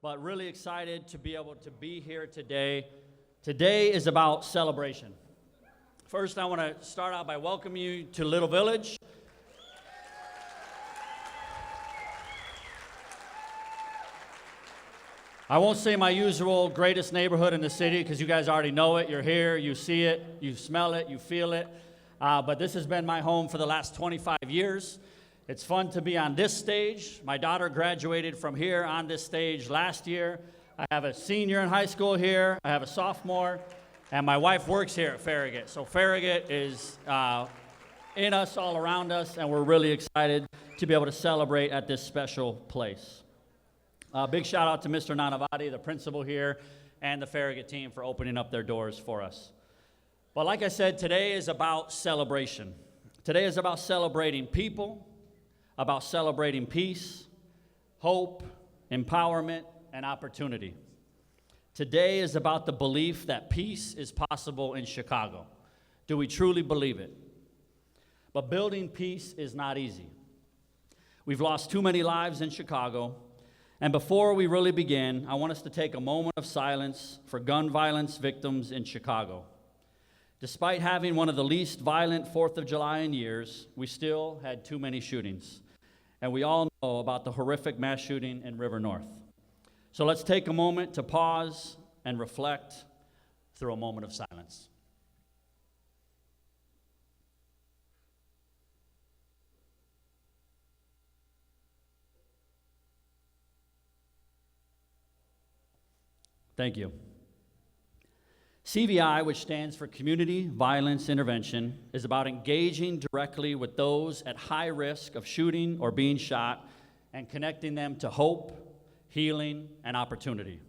but really excited to be able to be here today. Today is about celebration. First, I want to start out by welcoming you to Little Village. I won't say my usual greatest neighborhood in the city because you guys already know it. You're here, you see it, you smell it, you feel it. But this has been my home for the last 25 years. It's fun to be on this stage. My daughter graduated from here on this stage last year. I have a senior in high school here. I have a sophomore. And my wife works here at Farragut. So Farragut is in us, all around us, and we're really excited to be able to celebrate at this special place. Big shout out to Mr. Nanavati, the principal here, and the Farragut team for opening up their doors for us. But like I said, today is about celebration. Today is about celebrating people, about celebrating peace, hope, empowerment, and opportunity. Today is about the belief that peace is possible in Chicago. Do we truly believe it? But building peace is not easy. We've lost too many lives in Chicago. And before we really begin, I want us to take a moment of silence for gun violence victims in Chicago. Despite having one of the least violent 4th of July in years, we still had too many shootings. And we all know about the horrific mass shooting in River North. So let's take a moment to pause and reflect through a moment of silence. Thank you. CVI, which stands for Community Violence Intervention, is about engaging directly with those at high risk of shooting or being shot and connecting them to hope, healing, and opportunity.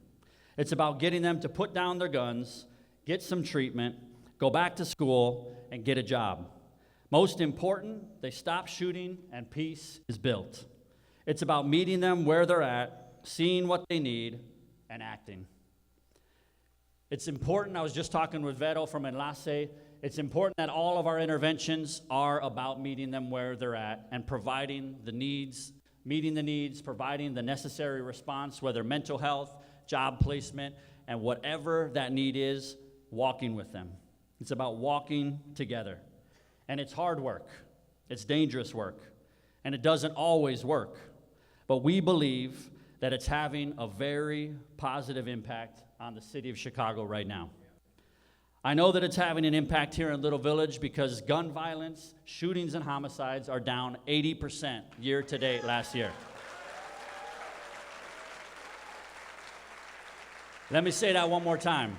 It's about getting them to put down their guns, get some treatment, go back to school, and get a job. Most important, they stop shooting and peace is built. It's about meeting them where they're at, seeing what they need, and acting. It's important, I was just talking with Vero from Enlace, it's important that all of our interventions are about meeting them where they're at and providing the needs, meeting the needs, providing the necessary response, whether mental health, job placement, and whatever that need is, walking with them. It's about walking together. And it's hard work. It's dangerous work. And it doesn't always work. But we believe that it's having a very positive impact on the city of Chicago right now. I know that it's having an impact here in Little Village because gun violence, shootings, and homicides are down 80% year to date last year. Let me say that one more time.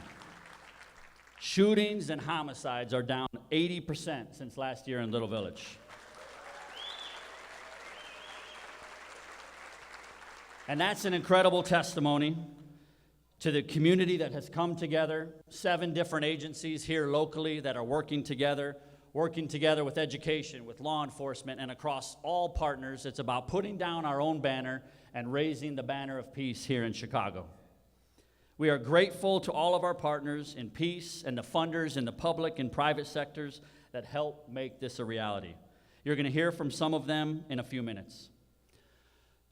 Shootings and homicides are down 80% since last year in Little Village. And that's an incredible testimony to the community that has come together, 7 different agencies here locally that are working together with education, with law enforcement, and across all partners. It's about putting down our own banner and raising the banner of peace here in Chicago. We are grateful to all of our partners in peace and the funders in the public and private sectors that help make this a reality. You're going to hear from some of them in a few minutes.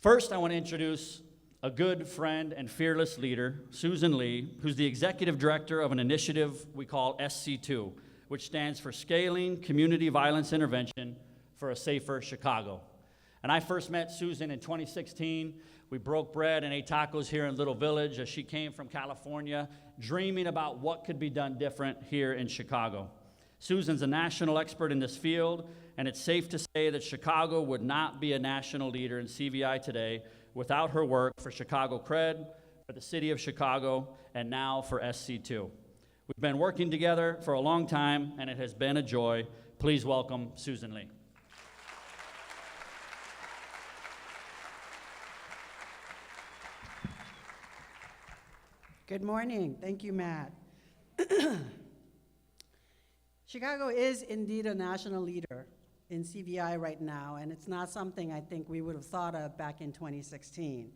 First, I want to introduce a good friend and fearless leader, Susan Lee, who's the executive director of an initiative we call SC2, which stands for Scaling Community Violence Intervention for a Safer Chicago. And I first met Susan in 2016. We broke bread and ate tacos here in Little Village as she came from California, dreaming about what could be done different here in Chicago. Susan's a national expert in this field, and it's safe to say that Chicago would not be a national leader in CVI today without her work for Chicago Cred, for the city of Chicago, and now for SC2. We've been working together for a long time, and it has been a joy. Please welcome Susan Lee. Good morning. Thank you, Matt. Chicago is indeed a national leader in CVI right now, and it's not something I think we would have thought of back in 2016.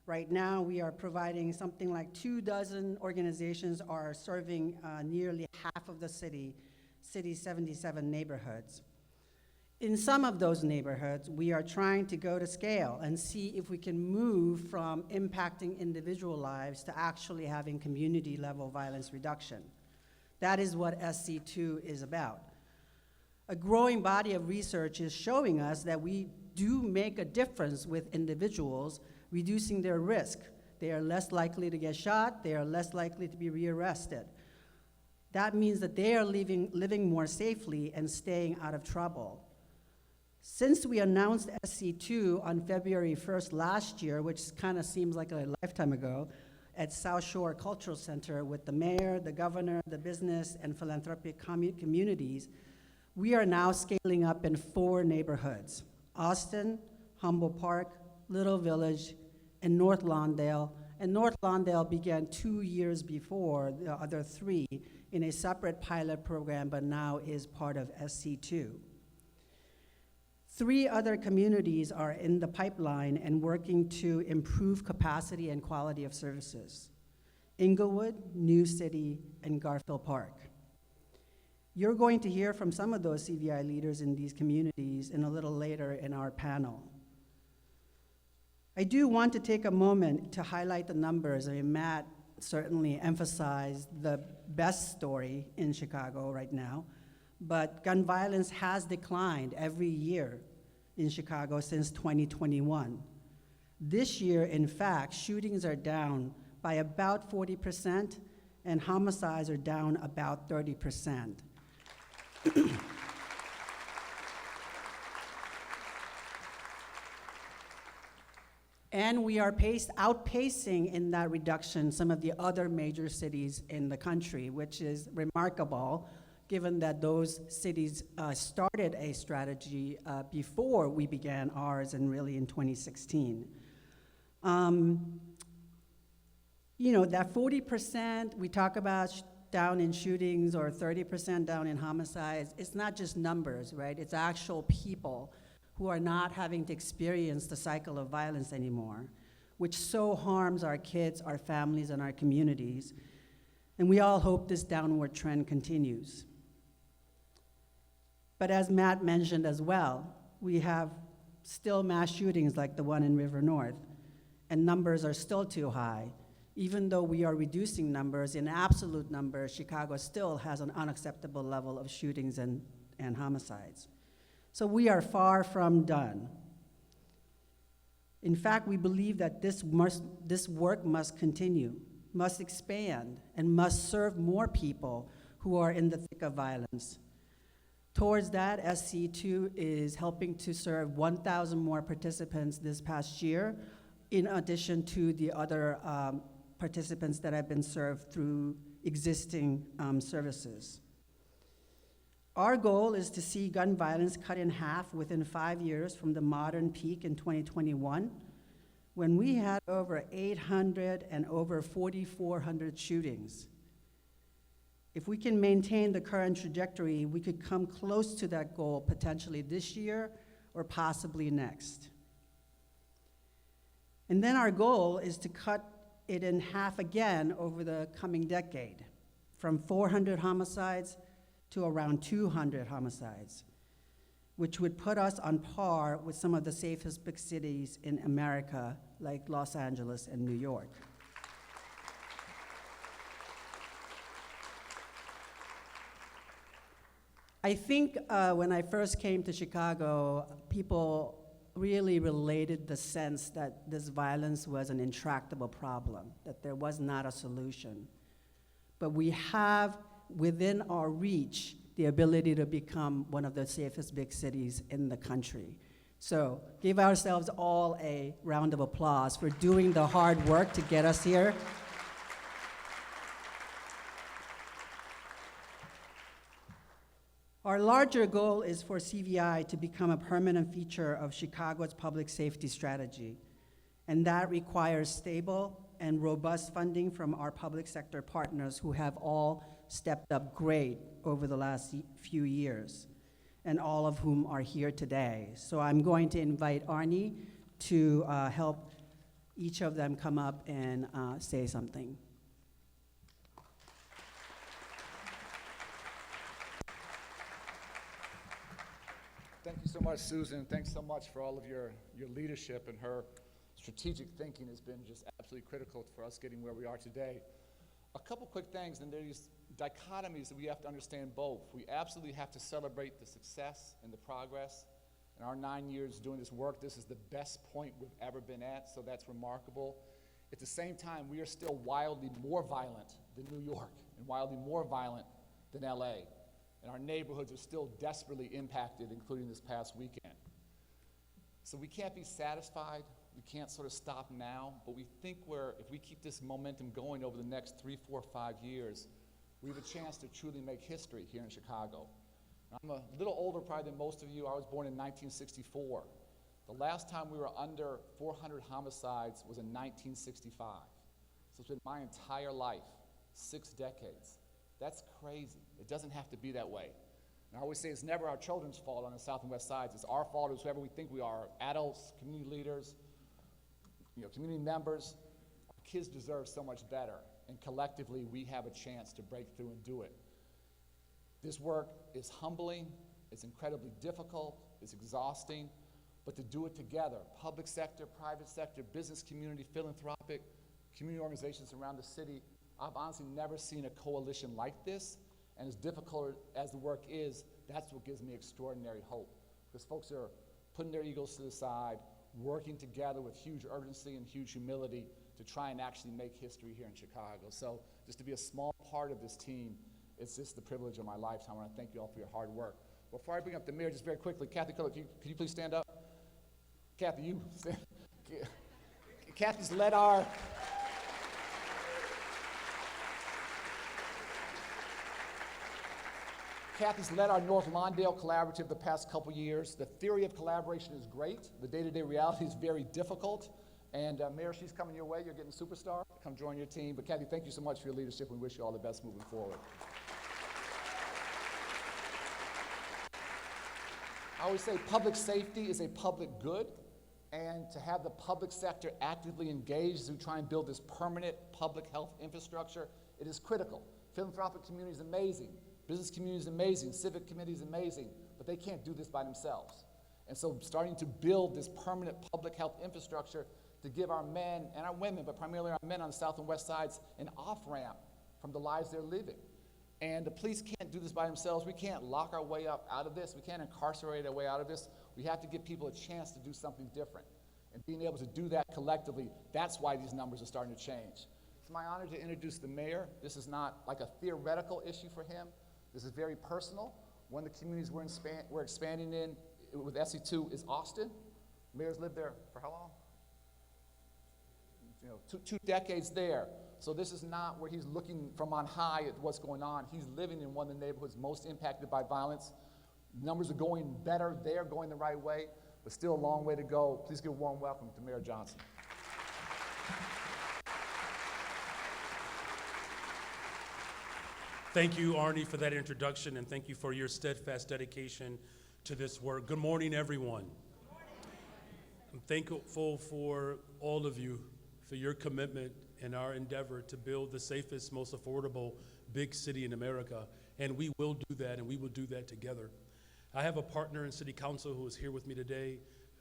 Right now, we are providing something like 24 organizations are serving nearly half of the city's 77 neighborhoods. In some of those neighborhoods, we are trying to go to scale and see if we can move from impacting individual lives to actually having community-level violence reduction. That is what SC2 is about. A growing body of research is showing us that we do make a difference with individuals, reducing their risk. They are less likely to get shot, they are less likely to be rearrested. That means that they are living more safely and staying out of trouble. Since we announced SC2 on February 1st last year, which kind of seems like a lifetime ago, at South Shore Cultural Center with the mayor, the governor, the business, and philanthropic communities, we are now scaling up in 4 neighborhoods: Austin, Humboldt Park, Little Village, and North Lawndale. And North Lawndale began 2 years before the other 3 in a separate pilot program, but now is part of SC2. 3 other communities are in the pipeline and working to improve capacity and quality of services: Inglewood, New City, and Garfield Park. You're going to hear from some of those CVI leaders in these communities in a little later in our panel. I do want to take a moment to highlight the numbers. I mean, Matt certainly emphasized the best story in Chicago right now, but gun violence has declined every year in Chicago since 2021. This year, in fact, shootings are down by about 40%, and homicides are down about 30%. And we are outpacing in that reduction some of the other major cities in the country, which is remarkable, given that those cities started a strategy before we began ours, and really in 2016. You know, that 40% we talk about down in shootings or 30% down in homicides, it's not just numbers, right? It's actual people who are not having to experience the cycle of violence anymore, which so harms our kids, our families, and our communities. And we all hope this downward trend continues. But as Matt mentioned as well, we have still mass shootings like the one in River North, and numbers are still too high. Even though we are reducing numbers, in absolute numbers, Chicago still has an unacceptable level of shootings and homicides. So we are far from done. In fact, we believe that this work must continue, must expand, and must serve more people who are in the thick of violence. Towards that, SC2 is helping to serve 1,000 more participants this past year, in addition to the other participants that have been served through existing services. Our goal is to see gun violence cut in half within 5 years from the modern peak in 2021, when we had over 800 and over 4,400 shootings. If we can maintain the current trajectory, we could come close to that goal potentially this year or possibly next. And then our goal is to cut it in half again over the coming decade, from 400 homicides to around 200 homicides, which would put us on par with some of the safest big cities in America, like Los Angeles and New York. I think when I first came to Chicago, people really related the sense that this violence was an intractable problem, that there was not a solution. But we have within our reach the ability to become one of the safest big cities in the country. So give ourselves all a round of applause for doing the hard work to get us here. Our larger goal is for CVI to become a permanent feature of Chicago's public safety strategy, and that requires stable and robust funding from our public sector partners who have all stepped up great over the last few years, and all of whom are here today. So I'm going to invite Arnie to help each of them come up and say something. Thank you so much, Susan. Thanks so much for all of your leadership, and her strategic thinking has been just absolutely critical for us getting where we are today. A couple quick things, and there's dichotomies that we have to understand both. We absolutely have to celebrate the success and the progress. In our 9 years doing this work, this is the best point we've ever been at, so that's remarkable. At the same time, we are still wildly more violent than New York and wildly more violent than LA. And our neighborhoods are still desperately impacted, including this past weekend. So we can't be satisfied. We can't sort of stop now, but we think if we keep this momentum going over the next 3, 4, 5 years, we have a chance to truly make history here in Chicago. I'm a little older probably than most of you. I was born in 1964. The last time we were under 400 homicides was in 1965. So it's been my entire life, 6 decades. That's crazy. It doesn't have to be that way. And I always say it's never our children's fault on the South and West Sides. It's our fault as whoever we think we are, adults, community leaders, community members. Our kids deserve so much better, and collectively we have a chance to break through and do it. This work is humbling, it's incredibly difficult, it's exhausting, but to do it together, public sector, private sector, business community, philanthropic, community organizations around the city, I've honestly never seen a coalition like this, and as difficult as the work is, that's what gives me extraordinary hope, because folks are putting their egos to the side, working together with huge urgency and huge humility to try and actually make history here in Chicago. So just to be a small part of this team, it's just the privilege of my lifetime. I want to thank you all for your hard work. Before I bring up the mayor, just very quickly, Kathy, could you please stand up? Kathy, you stand. Kathy's led our North Lawndale Collaborative the past couple years. The theory of collaboration is great. The day-to-day reality is very difficult. And Mayor, she's coming your way. You're getting a superstar. Come join your team. But Kathy, thank you so much for your leadership. We wish you all the best moving forward. I always say public safety is a public good, and to have the public sector actively engaged as we try and build this permanent public health infrastructure, it is critical. Philanthropic community is amazing. Business community is amazing. Civic committee is amazing, but they can't do this by themselves. And so starting to build this permanent public health infrastructure to give our men and our women, but primarily our men on the South and West Sides, an off-ramp from the lives they're living. And the police can't do this by themselves. We can't lock our way up out of this. We can't incarcerate our way out of this. We have to give people a chance to do something different. And being able to do that collectively, that's why these numbers are starting to change. It's my honor to introduce the mayor. This is not like a theoretical issue for him. This is very personal. One of the communities we're expanding in with SE2 is Austin. Mayor's lived there for how long? Two decades there. So this is not where he's looking from on high at what's going on. He's living in one of the neighborhoods most impacted by violence. Numbers are going better there, going the right way, but still a long way to go. Please give a warm welcome to Mayor Johnson. Thank you, Arnie, for that introduction, and thank you for your steadfast dedication to this work. Good morning, everyone. I'm thankful for all of you for your commitment in our endeavor to build the safest, most affordable big city in America, and we will do that, and we will do that together. I have a partner in City Council who is here with me today,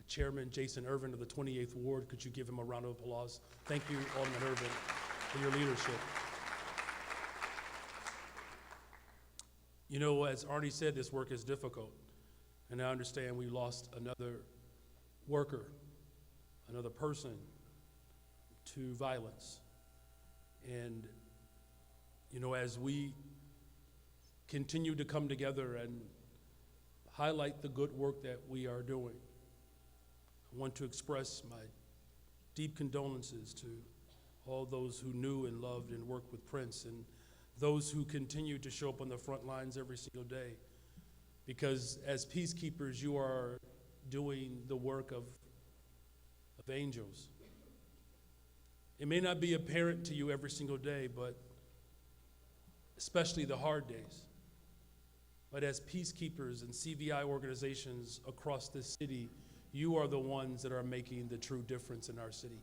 Chairman Jason Irvin of the 28th Ward. Could you give him a round of applause? Thank you, Alderman Irvin, for your leadership. You know, as Arnie said, this work is difficult, and I understand we lost another worker, another person to violence. And, you know, as we continue to come together and highlight the good work that we are doing, I want to express my deep condolences to all those who knew and loved and worked with Prince, and those who continue to show up on the front lines every single day. Because as peacekeepers, you are doing the work of angels. It may not be apparent to you every single day, but especially the hard days. But as peacekeepers and CVI organizations across this city, you are the ones that are making the true difference in our city.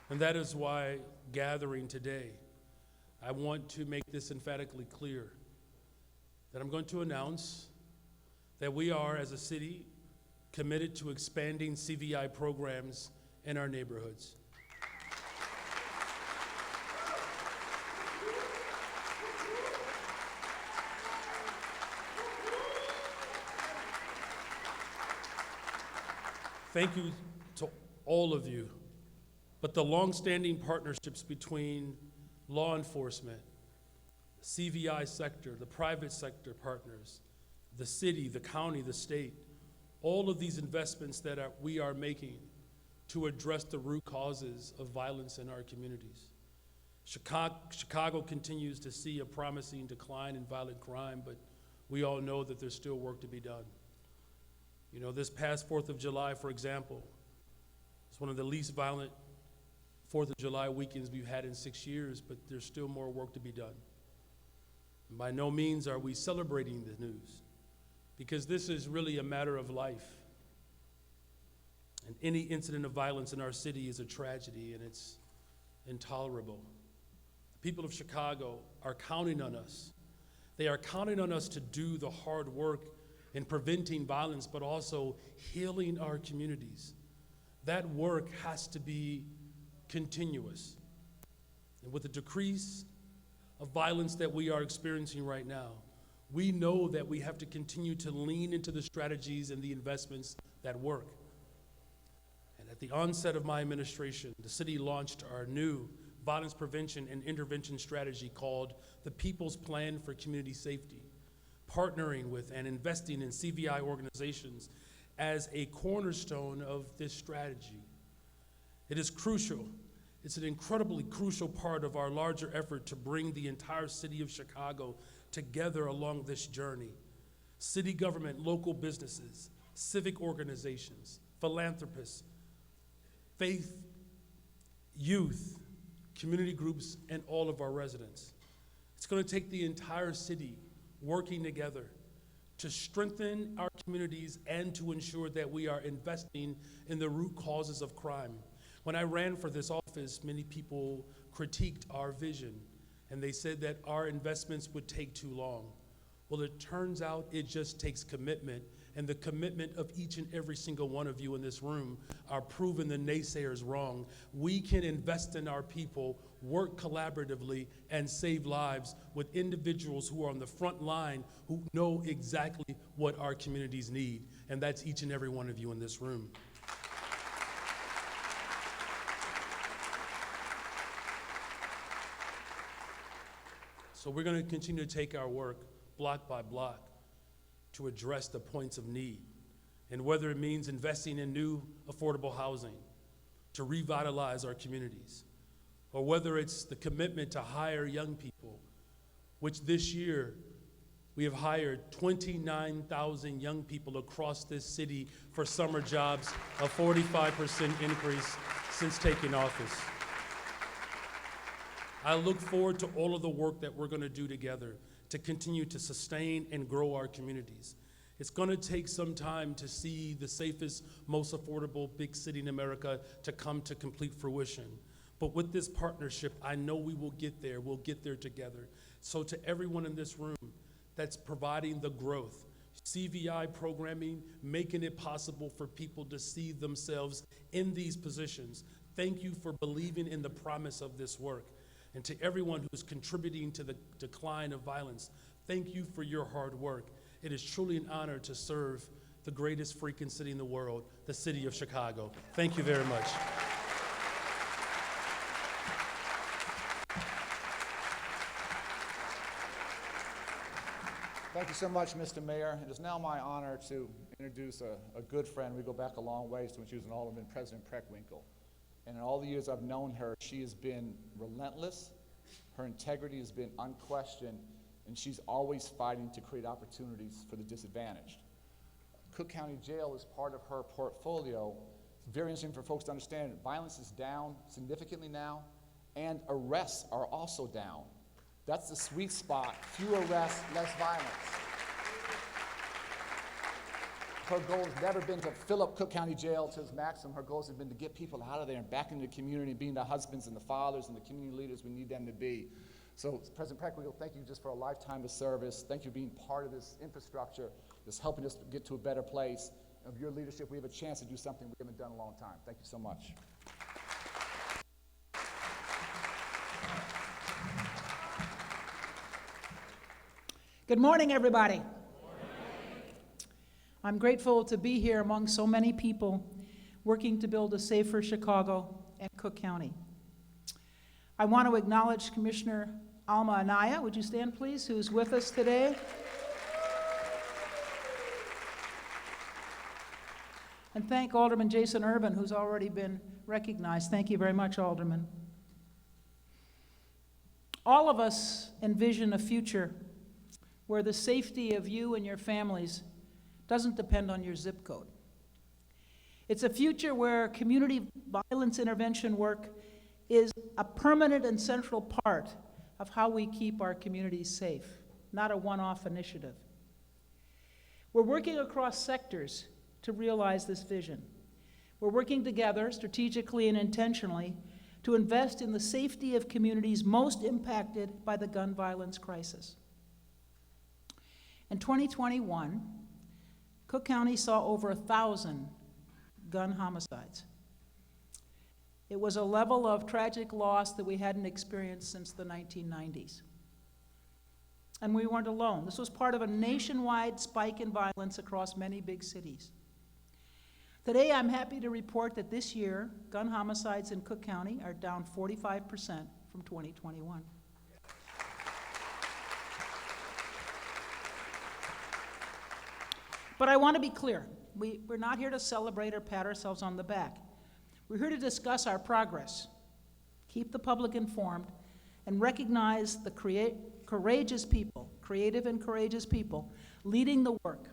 And that is why gathering today, I want to make this emphatically clear that I'm going to announce that we are, as a city, committed to expanding CVI programs in our neighborhoods. Thank you to all of you, but the longstanding partnerships between law enforcement, CVI sector, the private sector partners, the city, the county, the state, all of these investments that we are making to address the root causes of violence in our communities. Chicago continues to see a promising decline in violent crime, but we all know that there's still work to be done. You know, this past 4th of July, for example, it's one of the least violent 4th of July weekends we've had in 6 years, but there's still more work to be done. And by no means are we celebrating the news, because this is really a matter of life. And any incident of violence in our city is a tragedy, and it's intolerable. The people of Chicago are counting on us. They are counting on us to do the hard work in preventing violence, but also healing our communities. That work has to be continuous. And with the decrease of violence that we are experiencing right now, we know that we have to continue to lean into the strategies and the investments that work. And at the onset of my administration, the city launched our new violence prevention and intervention strategy called the People's Plan for Community Safety, partnering with and investing in CVI organizations as a cornerstone of this strategy. It is crucial. It's an incredibly crucial part of our larger effort to bring the entire city of Chicago together along this journey. City government, local businesses, civic organizations, philanthropists, faith, youth, community groups, and all of our residents. It's going to take the entire city working together to strengthen our communities and to ensure that we are investing in the root causes of crime. When I ran for this office, many people critiqued our vision, and they said that our investments would take too long. Well, it turns out it just takes commitment, and the commitment of each and every single one of you in this room are proving the naysayers wrong. We can invest in our people, work collaboratively, and save lives with individuals who are on the front line who know exactly what our communities need, and that's each and every one of you in this room. So we're going to continue to take our work block by block to address the points of need. And whether it means investing in new affordable housing to revitalize our communities, or whether it's the commitment to hire young people, which this year we have hired 29,000 young people across this city for summer jobs, a 45% increase since taking office. I look forward to all of the work that we're going to do together to continue to sustain and grow our communities. It's going to take some time to see the safest, most affordable big city in America to come to complete fruition. But with this partnership, I know we will get there. We'll get there together. So to everyone in this room that's providing the growth, CVI programming, making it possible for people to see themselves in these positions, thank you for believing in the promise of this work. And to everyone who's contributing to the decline of violence, thank you for your hard work. It is truly an honor to serve the greatest freaking city in the world, the city of Chicago. Thank you very much. Thank you so much, Mr. Mayor. It is now my honor to introduce a good friend. We go back a long ways to when she was an alderman, President Preckwinkle. And in all the years I've known her, she has been relentless, her integrity has been unquestioned, and she's always fighting to create opportunities for the disadvantaged. Cook County Jail is part of her portfolio. It's very interesting for folks to understand. Violence is down significantly now, and arrests are also down. That's the sweet spot. Fewer arrests, less violence. Her goal has never been to fill up Cook County Jail to its maximum. Her goals have been to get people out of there and back into the community and being the husbands and the fathers and the community leaders we need them to be. So, President Preckwinkle, thank you just for a lifetime of service. Thank you for being part of this infrastructure that's helping us get to a better place. Of your leadership, we have a chance to do something we haven't done in a long time. Thank you so much. Good morning, everybody. I'm grateful to be here among so many people working to build a safer Chicago and Cook County. I want to acknowledge Commissioner Alma Anaya, would you stand please, who's with us today. And thank Alderman Jason Urban, who's already been recognized. Thank you very much, Alderman. All of us envision a future where the safety of you and your families doesn't depend on your zip code. It's a future where community violence intervention work is a permanent and central part of how we keep our communities safe, not a one-off initiative. We're working across sectors to realize this vision. We're working together strategically and intentionally to invest in the safety of communities most impacted by the gun violence crisis. In 2021, Cook County saw over 1,000 gun homicides. It was a level of tragic loss that we hadn't experienced since the 1990s. And we weren't alone. This was part of a nationwide spike in violence across many big cities. Today, I'm happy to report that this year, gun homicides in Cook County are down 45% from 2021. But I want to be clear. We're not here to celebrate or pat ourselves on the back. We're here to discuss our progress, keep the public informed, and recognize the courageous people, creative and courageous people, leading the work.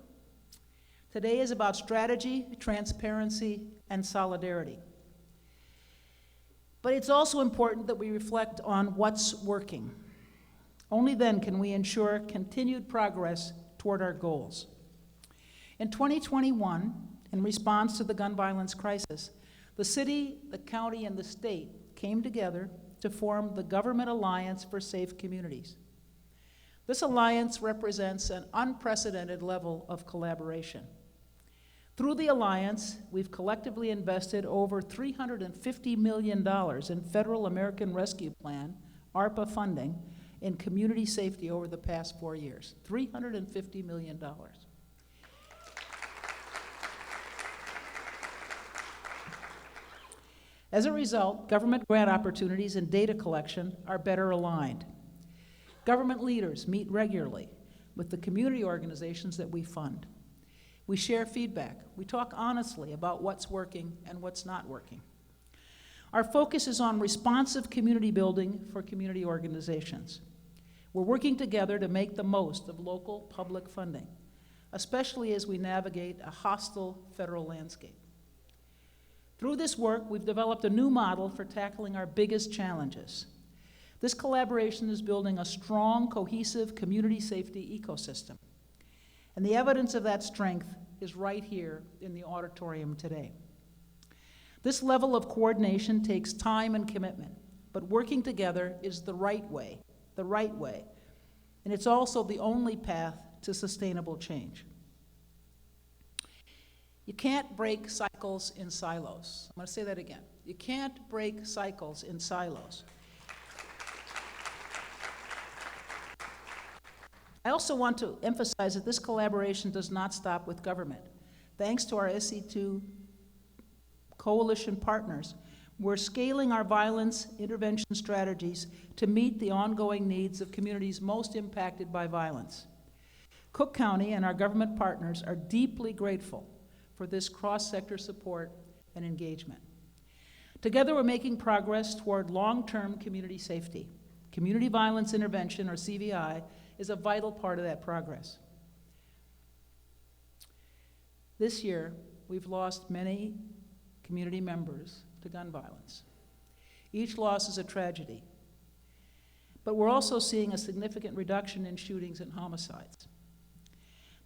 Today is about strategy, transparency, and solidarity. But it's also important that we reflect on what's working. Only then can we ensure continued progress toward our goals. In 2021, in response to the gun violence crisis, the city, the county, and the state came together to form the Government Alliance for Safe Communities. This alliance represents an unprecedented level of collaboration. Through the alliance, we've collectively invested over $350 million in Federal American Rescue Plan, ARPA funding, in community safety over the past 4 years. $350 million. As a result, government grant opportunities and data collection are better aligned. Government leaders meet regularly with the community organizations that we fund. We share feedback. We talk honestly about what's working and what's not working. Our focus is on responsive community building for community organizations. We're working together to make the most of local public funding, especially as we navigate a hostile federal landscape. Through this work, we've developed a new model for tackling our biggest challenges. This collaboration is building a strong, cohesive community safety ecosystem. And the evidence of that strength is right here in the auditorium today. This level of coordination takes time and commitment, but working together is the right way. And it's also the only path to sustainable change. You can't break cycles in silos. I'm going to say that again. You can't break cycles in silos. I also want to emphasize that this collaboration does not stop with government. Thanks to our SC2 coalition partners, we're scaling our violence intervention strategies to meet the ongoing needs of communities most impacted by violence. Cook County and our government partners are deeply grateful for this cross-sector support and engagement. Together, we're making progress toward long-term community safety. Community violence intervention, or CVI, is a vital part of that progress. This year, we've lost many community members to gun violence. Each loss is a tragedy. But we're also seeing a significant reduction in shootings and homicides.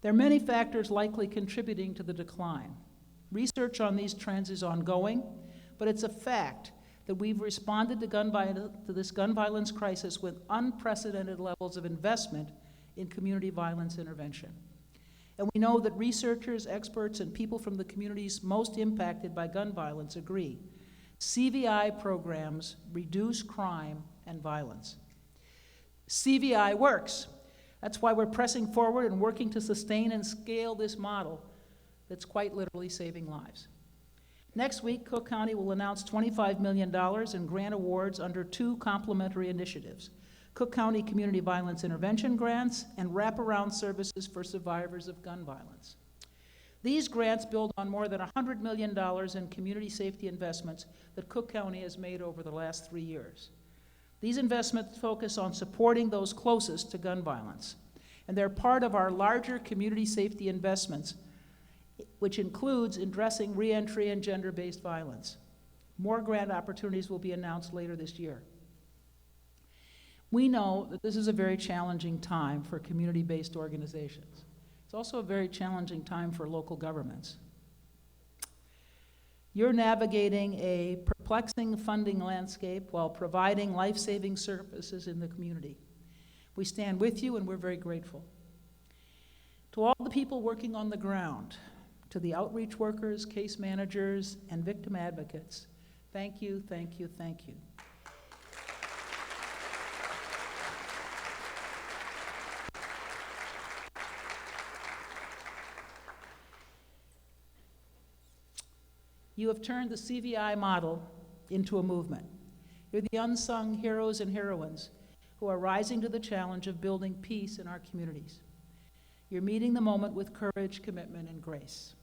There are many factors likely contributing to the decline. Research on these trends is ongoing, but it's a fact that we've responded to this gun violence crisis with unprecedented levels of investment in community violence intervention. And we know that researchers, experts, and people from the communities most impacted by gun violence agree. CVI programs reduce crime and violence. CVI works. That's why we're pressing forward and working to sustain and scale this model that's quite literally saving lives. Next week, Cook County will announce $25 million in grant awards under 2 complementary initiatives: Cook County Community Violence Intervention Grants and Wraparound Services for Survivors of Gun Violence. These grants build on more than $100 million in community safety investments that Cook County has made over the last 3 years. These investments focus on supporting those closest to gun violence, and they're part of our larger community safety investments, which includes addressing reentry and gender-based violence. More grant opportunities will be announced later this year. We know that this is a very challenging time for community-based organizations. It's also a very challenging time for local governments. You're navigating a perplexing funding landscape while providing life-saving services in the community. We stand with you, and we're very grateful. To all the people working on the ground, to the outreach workers, case managers, and victim advocates, thank you, thank you, thank you. You have turned the CVI model into a movement. You're the unsung heroes and heroines who are rising to the challenge of building peace in our communities. You're meeting the moment with courage, commitment, and grace.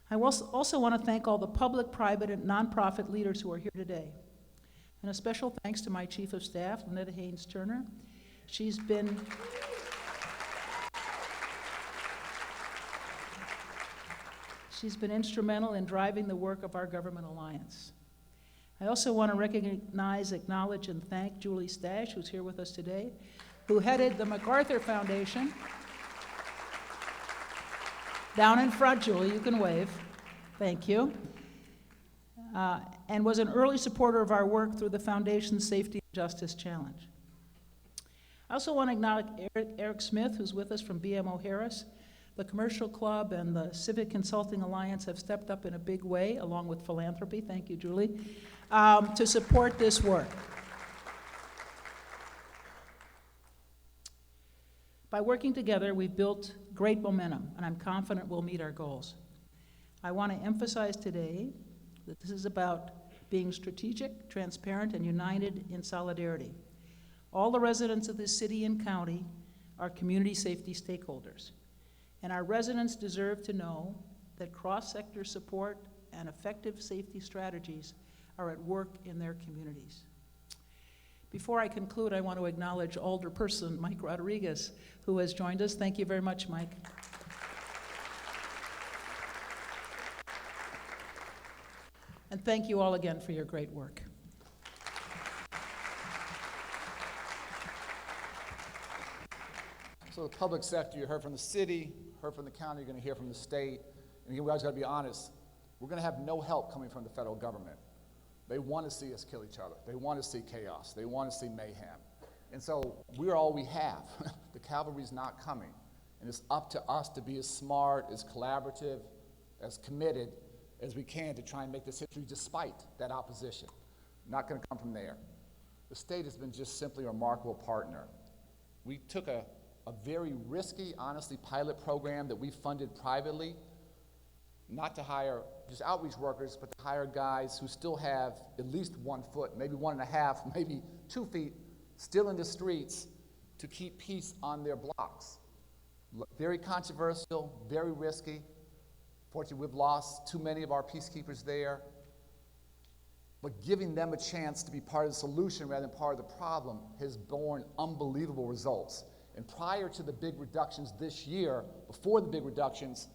I also want to thank all the public, private, and nonprofit leaders who are here today. And a special thanks to my Chief of Staff, Lynetta Haynes-Turner. She's been instrumental in driving the work of our Government Alliance. I also want to recognize, acknowledge, and thank Julie Stash, who's here with us today, who headed the MacArthur Foundation. Down in front, Julie, you can wave. Thank you. And was an early supporter of our work through the Foundation's Safety and Justice Challenge. I also want to acknowledge Eric Smith, who's with us from BMO Harris. The Commercial Club and the Civic Consulting Alliance have stepped up in a big way, along with philanthropy, thank you, Julie, to support this work. By working together, we've built great momentum, and I'm confident we'll meet our goals. I want to emphasize today that this is about being strategic, transparent, and united in solidarity. All the residents of this city and county are community safety stakeholders. And our residents deserve to know that cross-sector support and effective safety strategies are at work in their communities. Before I conclude, I want to acknowledge Alderperson Mike Rodriguez, who has joined us. Thank you very much, Mike. And thank you all again for your great work. So the public sector, you heard from the city, heard from the county, you're going to hear from the state. And again, we always got to be honest. We're going to have no help coming from the federal government. They want to see us kill each other. They want to see chaos. They want to see mayhem. And so we're all we have. The cavalry's not coming. And it's up to us to be as smart, as collaborative, as committed as we can to try and make this history despite that opposition. Not going to come from there. The state has been just simply a remarkable partner. We took a very risky, honestly, pilot program that we funded privately, not to hire just outreach workers, but to hire guys who still have at least 1 foot, maybe 1.5, maybe 2 feet, still in the streets to keep peace on their blocks. Very controversial, very risky. Fortunately, we've lost too many of our peacekeepers there. But giving them a chance to be part of the solution rather than part of the problem has borne unbelievable results. And prior to the big reductions this year, before the big reductions,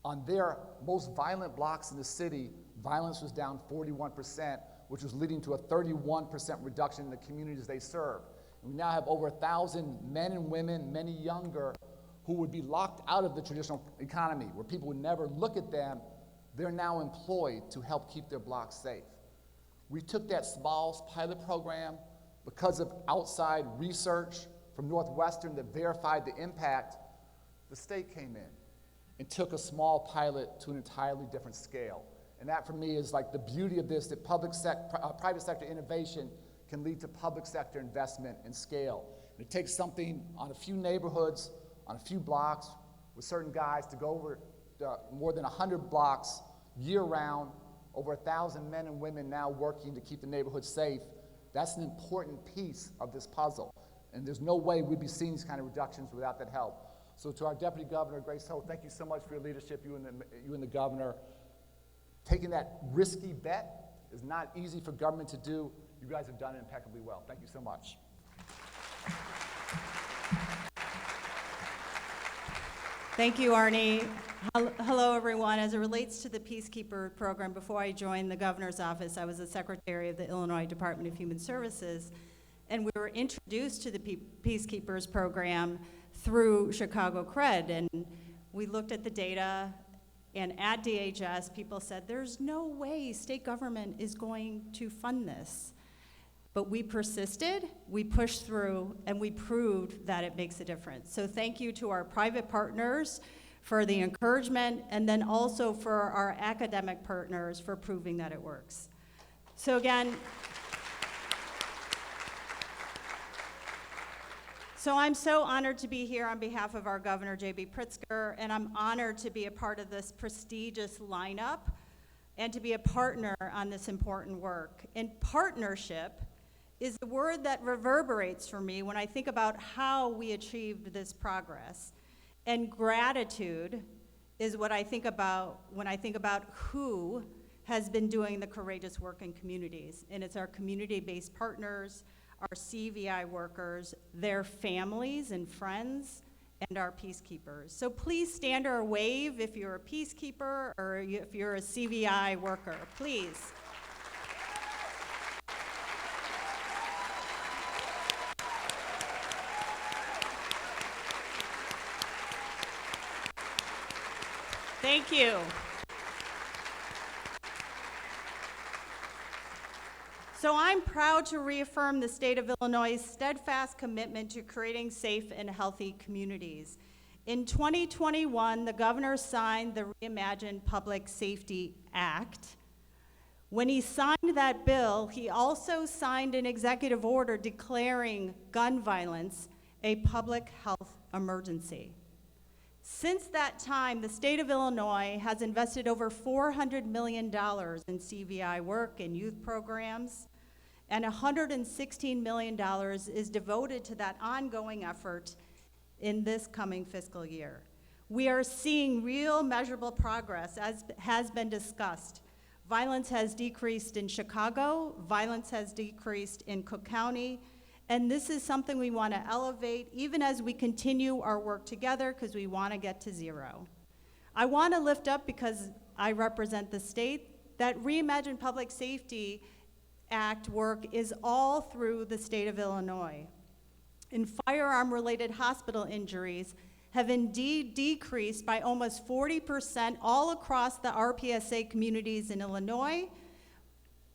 on their most violent blocks in the city, violence was down 41%, which was leading to a 31% reduction in the communities they serve. And we now have over 1,000 men and women, many younger, who would be locked out of the traditional economy, where people would never look at them, they're now employed to help keep their blocks safe. We took that small pilot program because of outside research from Northwestern that verified the impact. The state came in and took a small pilot to an entirely different scale. And that for me is like the beauty of this, that private sector innovation can lead to public sector investment and scale. And it takes something on a few neighborhoods, on a few blocks, with certain guys to go over more than 100 blocks year-round, over 1,000 men and women now working to keep the neighborhood safe. That's an important piece of this puzzle. And there's no way we'd be seeing these kind of reductions without that help. So to our Deputy Governor, Grace Ho, thank you so much for your leadership, you and the Governor. Taking that risky bet is not easy for government to do. You guys have done it impeccably well. Thank you so much. Thank you, Arnie. Hello, everyone. As it relates to the Peacekeeper program, before I joined the governor's office, I was the secretary of the Illinois Department of Human Services, and we were introduced to the Peacekeepers program through Chicago Cred, and we looked at the data, and at DHS, people said, there's no way state government is going to fund this. But we persisted, we pushed through, and we proved that it makes a difference. So thank you to our private partners for the encouragement, and then also for our academic partners for proving that it works. So again, so I'm so honored to be here on behalf of our Governor, J.B. Pritzker, and I'm honored to be a part of this prestigious lineup and to be a partner on this important work. And partnership is the word that reverberates for me when I think about how we achieved this progress. And gratitude is what I think about when I think about who has been doing the courageous work in communities. And it's our community-based partners, our CVI workers, their families and friends, and our peacekeepers. So please stand or wave if you're a peacekeeper or if you're a CVI worker, please. Thank you. So I'm proud to reaffirm the state of Illinois' steadfast commitment to creating safe and healthy communities. In 2021, the governor signed the Reimagined Public Safety Act. When he signed that bill, he also signed an executive order declaring gun violence a public health emergency. Since that time, the state of Illinois has invested over $400 million in CVI work and youth programs, and $116 million is devoted to that ongoing effort in this coming fiscal year. We are seeing real measurable progress, as has been discussed. Violence has decreased in Chicago, violence has decreased in Cook County, and this is something we want to elevate even as we continue our work together, because we want to get to zero. I want to lift up, because I represent the state, that Reimagined Public Safety Act work is all through the state of Illinois. And firearm-related hospital injuries have indeed decreased by almost 40% all across the RPSA communities in Illinois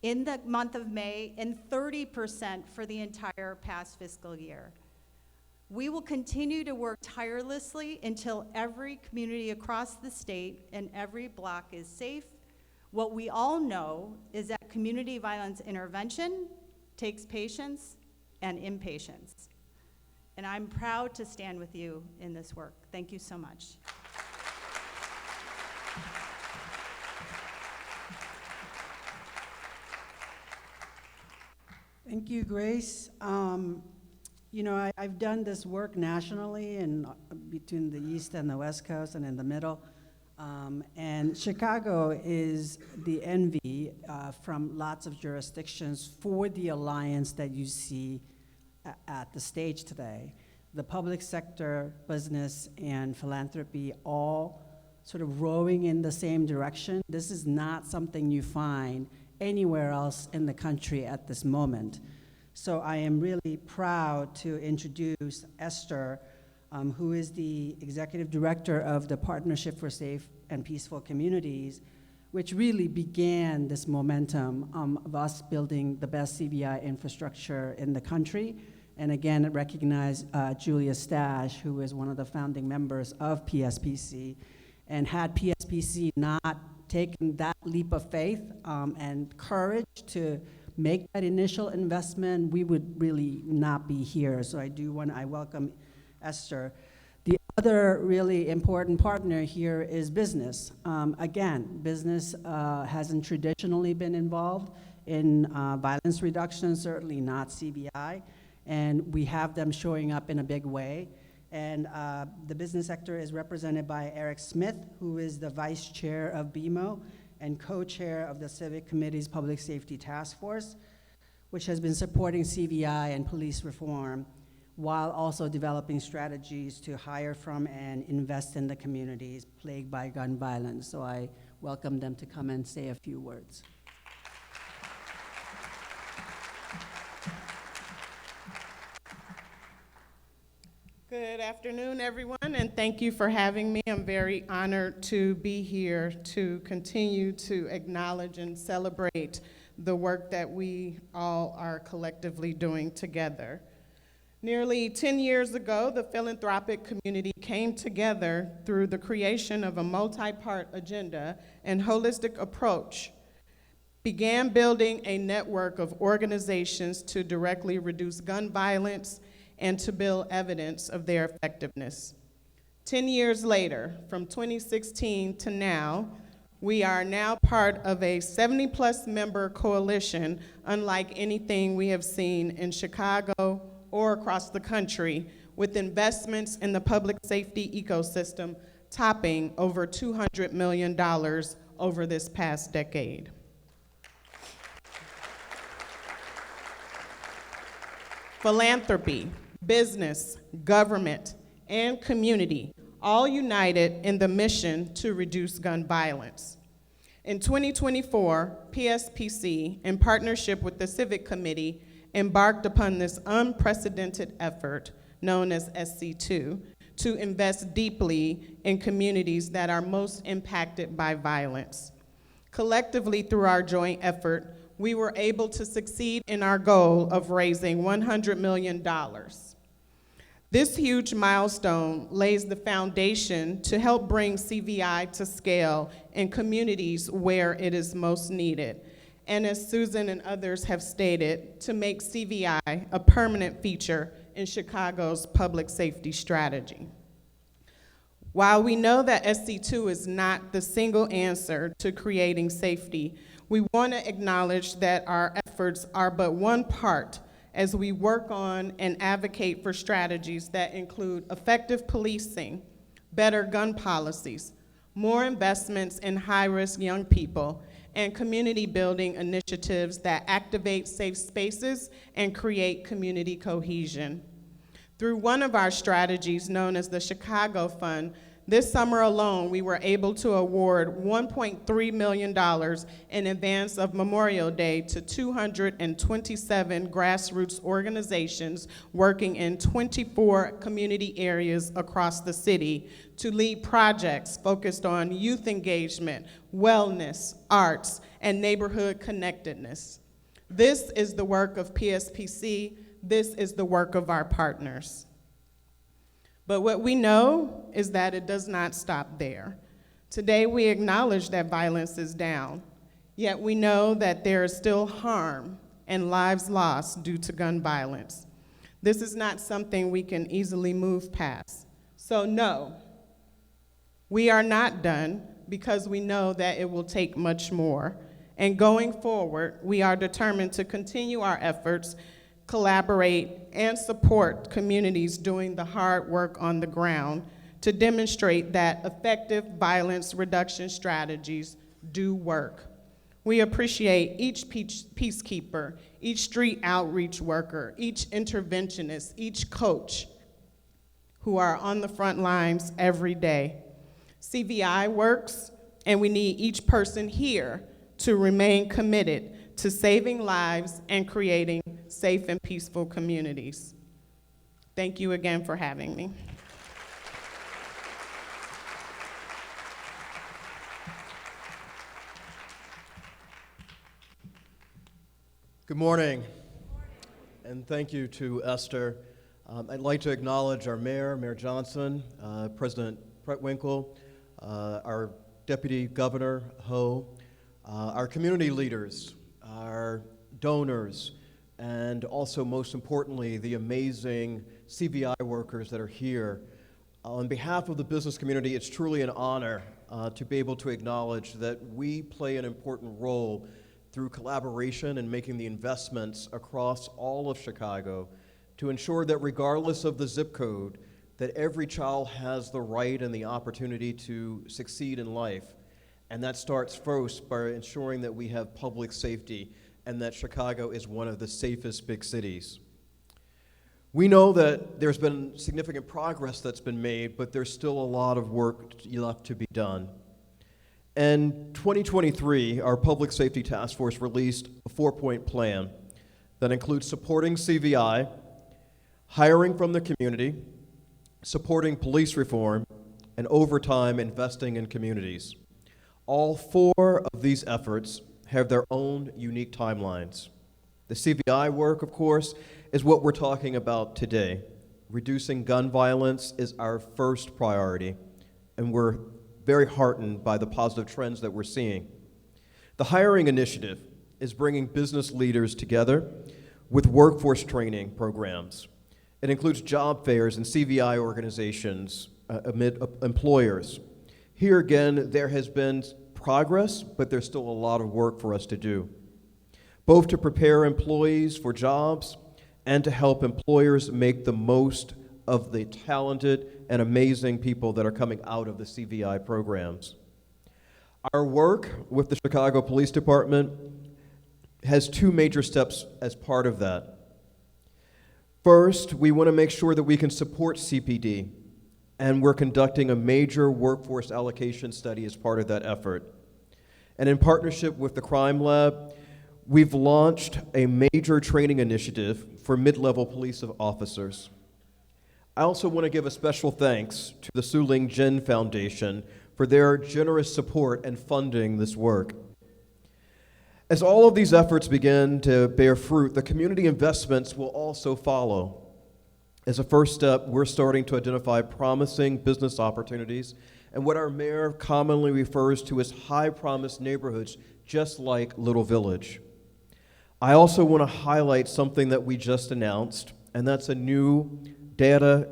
in the month of May, and 30% for the entire past fiscal year. We will continue to work tirelessly until every community across the state and every block is safe. What we all know is that community violence intervention takes patience and impatience. And I'm proud to stand with you in this work. Thank you so much. Thank you, Grace. You know, I've done this work nationally and between the East and the West Coast and in the middle. And Chicago is the envy from lots of jurisdictions for the alliance that you see at the stage today. The public sector, business, and philanthropy all sort of rowing in the same direction. This is not something you find anywhere else in the country at this moment. So I am really proud to introduce Esther who is the executive director of the Partnership for Safe and Peaceful Communities, which really began this momentum of us building the best CVI infrastructure in the country. And again, it recognized Julia Stash, who is one of the founding members of PSPC. And had PSPC not taken that leap of faith and courage to make that initial investment, we would really not be here. So I welcome Esther. The other really important partner here is business. Again, business hasn't traditionally been involved in violence reduction, certainly not CVI, and we have them showing up in a big way. And the business sector is represented by Eric Smith, who is the vice chair of BMO and co-chair of the Civic Committee's Public Safety Task Force, which has been supporting CVI and police reform while also developing strategies to hire from and invest in the communities plagued by gun violence. So I welcome them to come and say a few words. Good afternoon, everyone, and thank you for having me. I'm very honored to be here to continue to acknowledge and celebrate the work that we all are collectively doing together. Nearly 10 years ago, the philanthropic community came together through the creation of a multi-part agenda and holistic approach, began building a network of organizations to directly reduce gun violence and to build evidence of their effectiveness. 10 years later, from 2016 to now, we are now part of a 70-plus member coalition, unlike anything we have seen in Chicago or across the country, with investments in the public safety ecosystem topping over $200 million over this past decade. Philanthropy, business, government, and community, all united in the mission to reduce gun violence. In 2024, PSPC, in partnership with the Civic Committee, embarked upon this unprecedented effort, known as SC2, to invest deeply in communities that are most impacted by violence. Collectively, through our joint effort, we were able to succeed in our goal of raising $100 million. This huge milestone lays the foundation to help bring CVI to scale in communities where it is most needed. And as Susan and others have stated, to make CVI a permanent feature in Chicago's public safety strategy. While we know that SC2 is not the single answer to creating safety, we want to acknowledge that our efforts are but one part as we work on and advocate for strategies that include effective policing, better gun policies, more investments in high-risk young people, and community building initiatives that activate safe spaces and create community cohesion. Through one of our strategies, known as the Chicago Fund, this summer alone, we were able to award $1.3 million in advance of Memorial Day to 227 grassroots organizations working in 24 community areas across the city to lead projects focused on youth engagement, wellness, arts, and neighborhood connectedness. This is the work of PSPC. This is the work of our partners. But what we know is that it does not stop there. Today, we acknowledge that violence is down, yet we know that there is still harm and lives lost due to gun violence. This is not something we can easily move past. So no, we are not done because we know that it will take much more. And going forward, we are determined to continue our efforts, collaborate, and support communities doing the hard work on the ground to demonstrate that effective violence reduction strategies do work. We appreciate each peacekeeper, each street outreach worker, each interventionist, each coach who are on the front lines every day. CVI works, and we need each person here to remain committed to saving lives and creating safe and peaceful communities. Thank you again for having me. Good morning, and thank you to Esther. I'd like to acknowledge our mayor, Mayor Johnson, President Preckwinkle, our Deputy Governor, Ho, our community leaders, our donors, and also, most importantly, the amazing CVI workers that are here. On behalf of the business community, it's truly an honor to be able to acknowledge that we play an important role through collaboration and making the investments across all of Chicago to ensure that regardless of the zip code, that every child has the right and the opportunity to succeed in life. And that starts first by ensuring that we have public safety and that Chicago is one of the safest big cities. We know that there's been significant progress that's been made, but there's still a lot of work left to be done. In 2023, our Public Safety Task Force released a 4-point plan that includes supporting CVI, hiring from the community, supporting police reform, and over time investing in communities. All 4 of these efforts have their own unique timelines. The CVI work, of course, is what we're talking about today. Reducing gun violence is our first priority, and we're very heartened by the positive trends that we're seeing. The hiring initiative is bringing business leaders together with workforce training programs. It includes job fairs and CVI organizations amid employers. Here again, there has been progress, but there's still a lot of work for us to do, both to prepare employees for jobs and to help employers make the most of the talented and amazing people that are coming out of the CVI programs. Our work with the Chicago Police Department has 2 major steps as part of that. First, we want to make sure that we can support CPD, and we're conducting a major workforce allocation study as part of that effort. And in partnership with the Crime Lab, we've launched a major training initiative for mid-level police officers. I also want to give a special thanks to the Su Ling Jin Foundation for their generous support and funding this work. As all of these efforts begin to bear fruit, the community investments will also follow. As a first step, we're starting to identify promising business opportunities and what our mayor commonly refers to as high-promise neighborhoods, just like Little Village. I also want to highlight something that we just announced, and that's a new data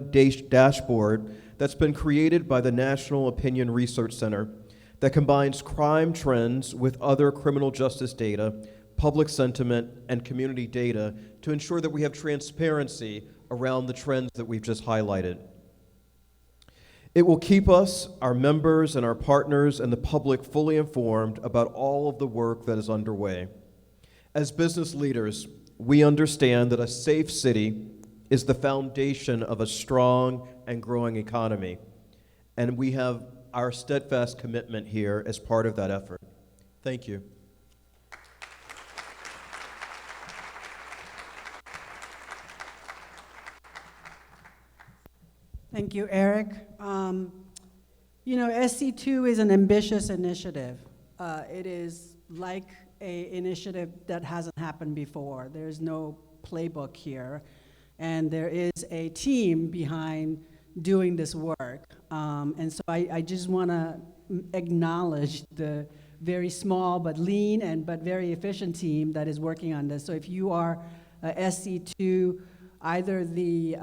dashboard that's been created by the National Opinion Research Center that combines crime trends with other criminal justice data, public sentiment, and community data to ensure that we have transparency around the trends that we've just highlighted. It will keep us, our members, and our partners, and the public fully informed about all of the work that is underway. As business leaders, we understand that a safe city is the foundation of a strong and growing economy, and we have our steadfast commitment here as part of that effort. Thank you. Thank you, Eric. SC2 is an ambitious initiative. It is like an initiative that hasn't happened before. There's no playbook here, and there is a team behind doing this work. And so I just want to acknowledge the very small but lean but very efficient team that is working on this. So if you are a SC2, either the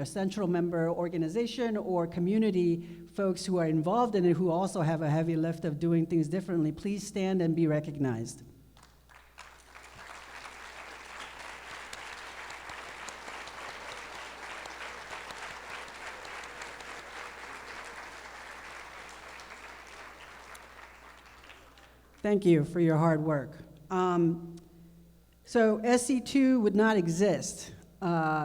central member organization or community folks who are involved in it who also have a heavy lift of doing things differently, please stand and be recognized. Thank you for your hard work. So SC2 would not exist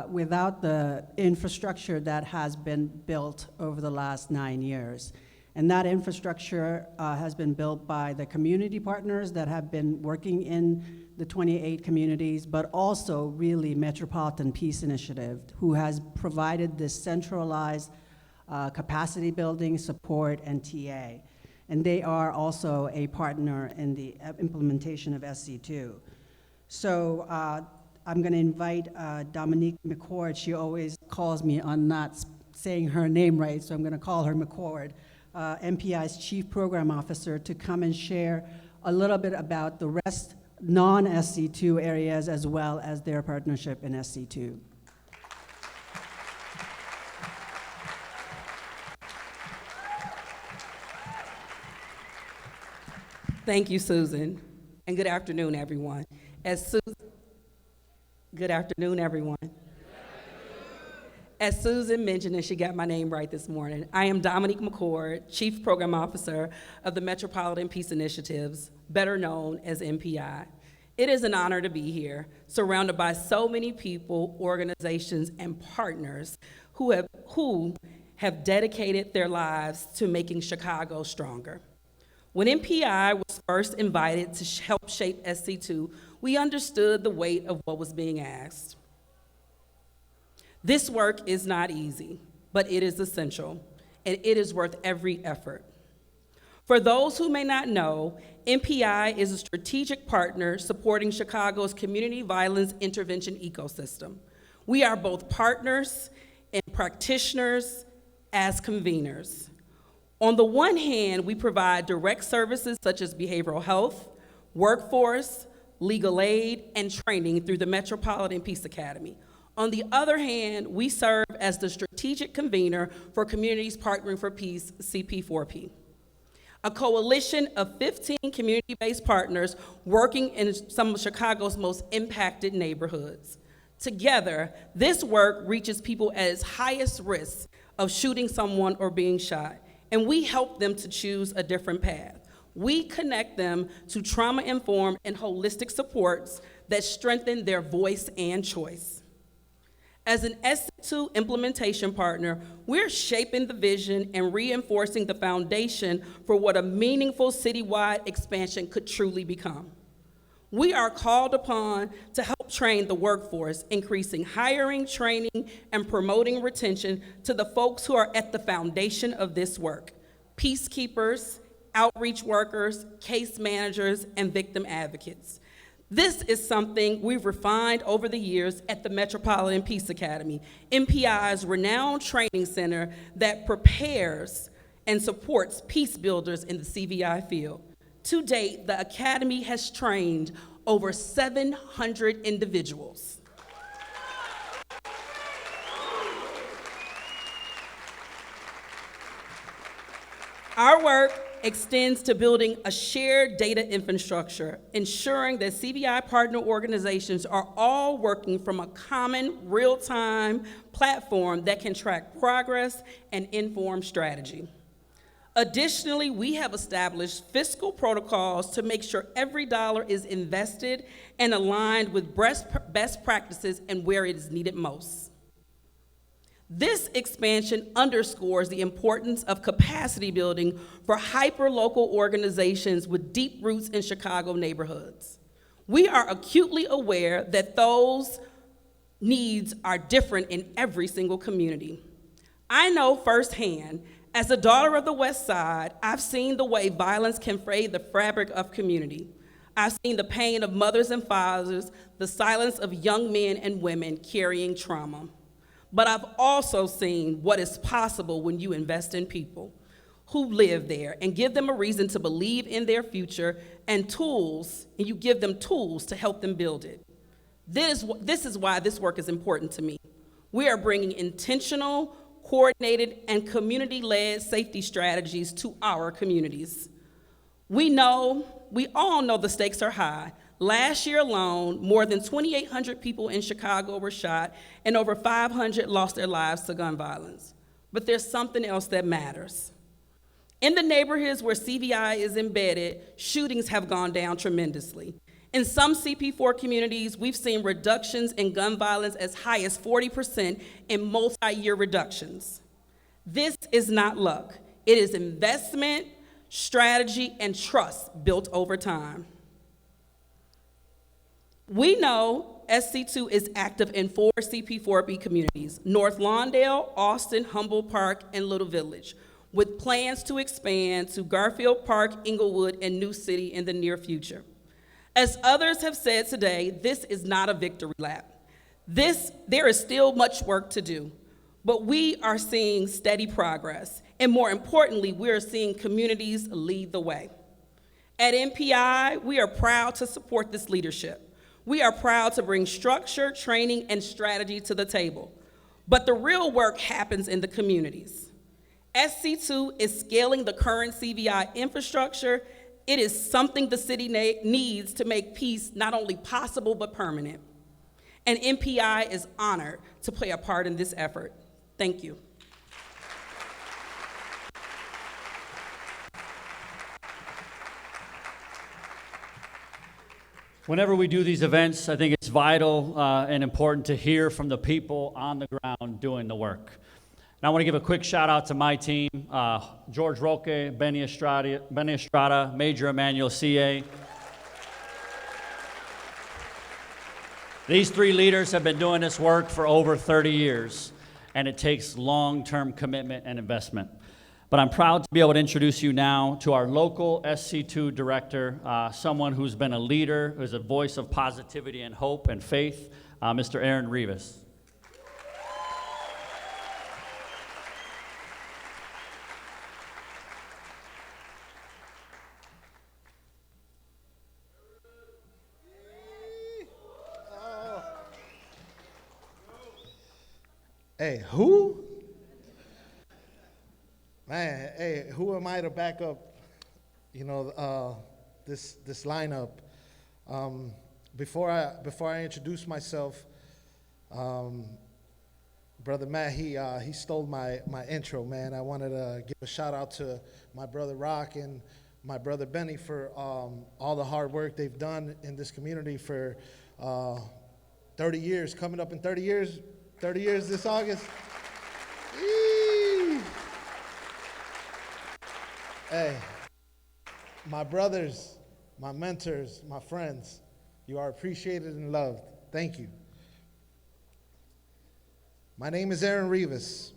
without the infrastructure that has been built over the last 9 years. And that infrastructure has been built by the community partners that have been working in the 28 communities, but also really Metropolitan Peace Initiative, who has provided this centralized capacity building, support, and TA. And they are also a partner in the implementation of SC2. So I'm going to invite Dominique McCord. She always calls me on not saying her name right, so I'm going to call her McCord, MPI's Chief Program Officer, to come and share a little bit about the rest non-SC2 areas as well as their partnership in SC2. Thank you, Susan, and good afternoon, everyone. Good afternoon, everyone. As Susan mentioned, and she got my name right this morning, I am Dominique McCord, Chief Program Officer of the Metropolitan Peace Initiatives, better known as MPI. It is an honor to be here, surrounded by so many people, organizations, and partners who have dedicated their lives to making Chicago stronger. When MPI was first invited to help shape SC2, we understood the weight of what was being asked. This work is not easy, but it is essential, and it is worth every effort. For those who may not know, MPI is a strategic partner supporting Chicago's community violence intervention ecosystem. We are both partners and practitioners as conveners. On the one hand, we provide direct services such as behavioral health, workforce, legal aid, and training through the Metropolitan Peace Academy. On the other hand, we serve as the strategic convener for Communities Partnering for Peace, CP4P, a coalition of 15 community-based partners working in some of Chicago's most impacted neighborhoods. Together, this work reaches people at its highest risk of shooting someone or being shot, and we help them to choose a different path. We connect them to trauma-informed and holistic supports that strengthen their voice and choice. As an SC2 implementation partner, we're shaping the vision and reinforcing the foundation for what a meaningful citywide expansion could truly become. We are called upon to help train the workforce, increasing hiring, training, and promoting retention to the folks who are at the foundation of this work: peacekeepers, outreach workers, case managers, and victim advocates. This is something we've refined over the years at the Metropolitan Peace Academy, MPI's renowned training center that prepares and supports peace builders in the CVI field. To date, the Academy has trained over 700 individuals. Our work extends to building a shared data infrastructure, ensuring that CVI partner organizations are all working from a common real-time platform that can track progress and inform strategy. Additionally, we have established fiscal protocols to make sure every dollar is invested and aligned with best practices and where it is needed most. This expansion underscores the importance of capacity building for hyper-local organizations with deep roots in Chicago neighborhoods. We are acutely aware that those needs are different in every single community. I know firsthand, as a daughter of the West Side, I've seen the way violence can fray the fabric of community. I've seen the pain of mothers and fathers, the silence of young men and women carrying trauma. But I've also seen what is possible when you invest in people who live there and give them a reason to believe in their future and tools, and you give them tools to help them build it. This is why this work is important to me. We are bringing intentional, coordinated, and community-led safety strategies to our communities. We all know the stakes are high. Last year alone, more than 2,800 people in Chicago were shot and over 500 lost their lives to gun violence. But there's something else that matters. In the neighborhoods where CVI is embedded, shootings have gone down tremendously. In some CP4 communities, we've seen reductions in gun violence as high as 40% in multi-year reductions. This is not luck. It is investment, strategy, and trust built over time. We know SC2 is active in 4 CP4B communities: North Lawndale, Austin, Humboldt Park, and Little Village, with plans to expand to Garfield Park, Inglewood, and New City in the near future. As others have said today, this is not a victory lap. There is still much work to do, but we are seeing steady progress, and more importantly, we are seeing communities lead the way. At MPI, we are proud to support this leadership. We are proud to bring structure, training, and strategy to the table. But the real work happens in the communities. SC2 is scaling the current CVI infrastructure. It is something the city needs to make peace not only possible, but permanent. And MPI is honored to play a part in this effort. Thank you. Whenever we do these events, I think it's vital and important to hear from the people on the ground doing the work. And I want to give a quick shout out to my team, George Roque, Benny Estrada, Major Emmanuel C.A. These three leaders have been doing this work for over 30 years, and it takes long-term commitment and investment. But I'm proud to be able to introduce you now to our local SC2 director, someone who's been a leader, who's a voice of positivity and hope and faith, Mr. Aaron Rivas. Hey, who? Man, hey, who am I to back up, this lineup? Before I introduce myself, Brother Matt, he stole my intro, man. I wanted to give a shout out to my brother Rock and my brother Benny for all the hard work they've done in this community for 30 years, coming up in 30 years this August. Eee. Hey, my brothers, my mentors, my friends, you are appreciated and loved. Thank you. My name is Aaron Rivas.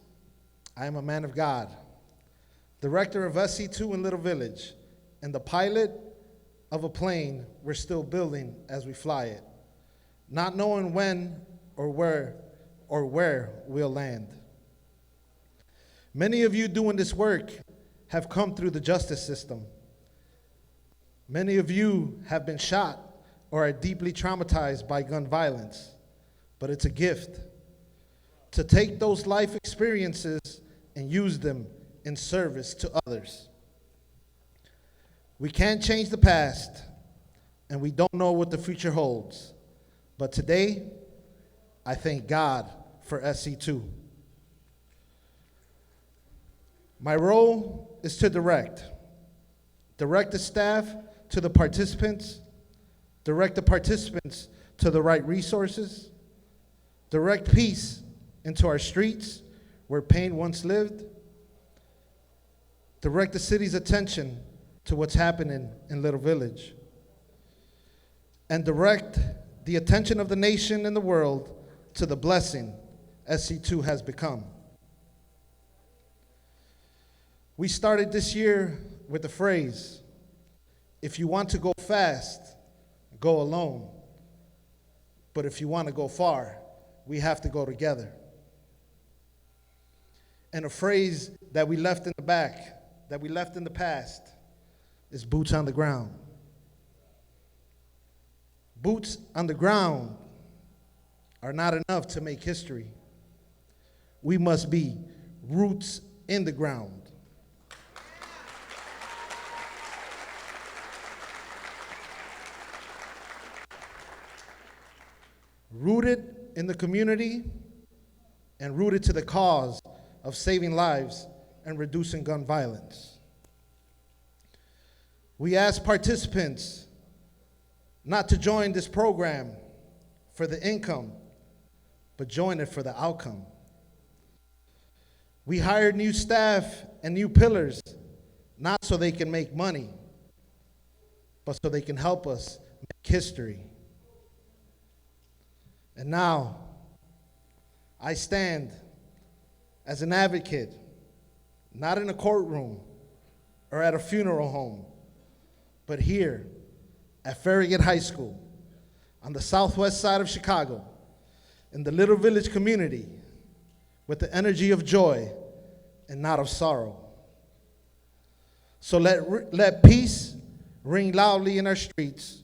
I am a man of God, director of SC2 in Little Village, and the pilot of a plane we're still building as we fly it, not knowing when or where we'll land. Many of you doing this work have come through the justice system. Many of you have been shot or are deeply traumatized by gun violence, but it's a gift to take those life experiences and use them in service to others. We can't change the past, and we don't know what the future holds, but today, I thank God for SC2. My role is to direct the staff to the participants, direct the participants to the right resources, direct peace into our streets where pain once lived, direct the city's attention to what's happening in Little Village, and direct the attention of the nation and the world to the blessing SC2 has become. We started this year with the phrase, if you want to go fast, go alone. But if you want to go far, we have to go together. And a phrase that we left in the back, that we left in the past, is boots on the ground. Boots on the ground are not enough to make history. We must be roots in the ground. Rooted in the community and rooted to the cause of saving lives and reducing gun violence. We ask participants not to join this program for the income, but join it for the outcome. We hired new staff and new pillars, not so they can make money, but so they can help us make history. And now, I stand as an advocate, not in a courtroom or at a funeral home, but here at Farragut High School, on the southwest side of Chicago, in the little village community, with the energy of joy and not of sorrow. So let peace ring loudly in our streets,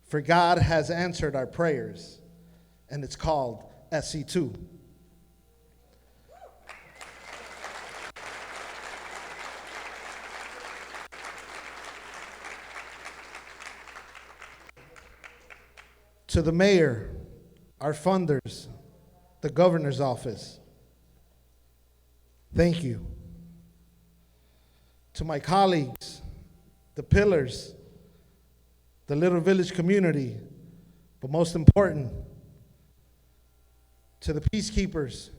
for God has answered our prayers, and it's called SC2. To the mayor, our funders, the governor's office, thank you. To my colleagues, the pillars, the little village community, but most important, to the peacekeepers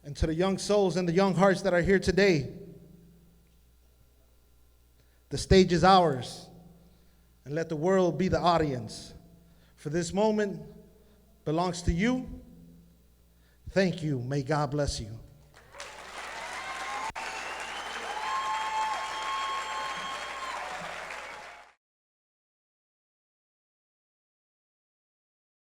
and to the young souls and the young hearts that are here today, the stage is ours, and let the world be the audience. For this moment belongs to you. Thank you. May God bless you.